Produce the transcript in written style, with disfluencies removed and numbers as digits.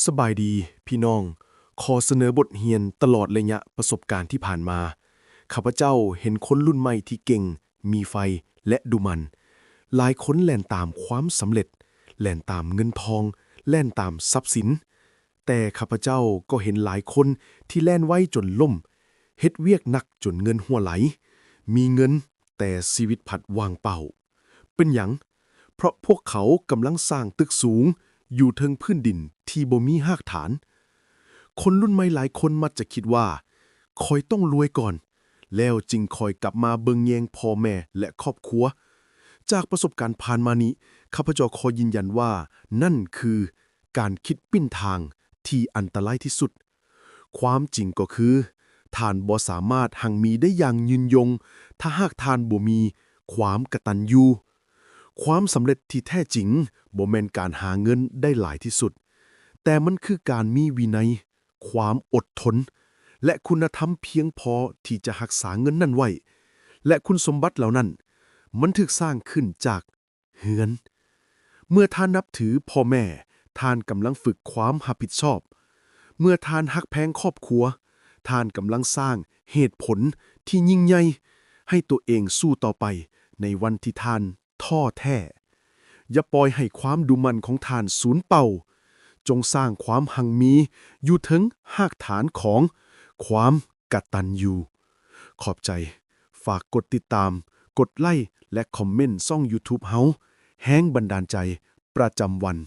สบายดีพี่น้องขอเสนอบทเรียนตลอดระยะประสบการณ์ที่ผ่านมาข้าพเจ้าเห็นคนรุ่นใหม่ที่เก่งมีไฟและดุมันหลายคนแล่นตามความสำเร็จแล่นตามเงินทองแล่นตามทรัพย์สินแต่ข้าพเจ้าก็เห็นหลายคนที่แล่นไว้จนล่มเฮ็ดเวียกหนักจนเงินหัวไหลมีเงินแต่ชีวิตผัดว่างเปล่าเป็นหยังเพราะพวกเขากำลังสร้างตึกสูงอยู่เทิงพื้นดินที่บ่มีรากฐาน คนรุ่นใหม่หลายคนมักจะคิดว่าคอยต้องรวยก่อนแล้วจึงคอยกลับมาเบิงแยงพ่อแม่และครอบครัวจากประสบการณ์ผ่านมานี้ข้าพเจ้าขอยืนยันว่านั่นคือการคิดปิ้นทางที่อันตรายที่สุดความจริงก็คือท่านบ่สามารถหังมีได้อย่างยืนยงถ้าหากท่านบ่มีความกตัญญูความสำเร็จที่แท้จริงบ่แม่นการหาเงินได้หลายที่สุดแต่มันคือการมีวินัย ความอดทนและคุณธรรมเพียงพอที่จะรักษาเงินนั่นไว้และคุณสมบัติเหล่านั้นมันถูกสร้างขึ้นจากเฮือนเมื่อท่านนับถือพ่อแม่ท่านกำลังฝึกความรับผิดชอบเมื่อท่านฮักแพงครอบครัวท่านกำลังสร้างเหตุผลที่ยิ่งใหญ่ให้ตัวเองสู้ต่อไปในวันที่ท่านท้อแท้อย่าปล่อยให้ความดุมันของท่านสูญเปล่า จงสร้างความหังมีอยู่ถึงรากฐานของความกตัญญูขอบใจฝากกดติดตามกดไลค์และคอมเมนต์ช่อง YouTube เฮาแห้งบันดาลใจประจำวัน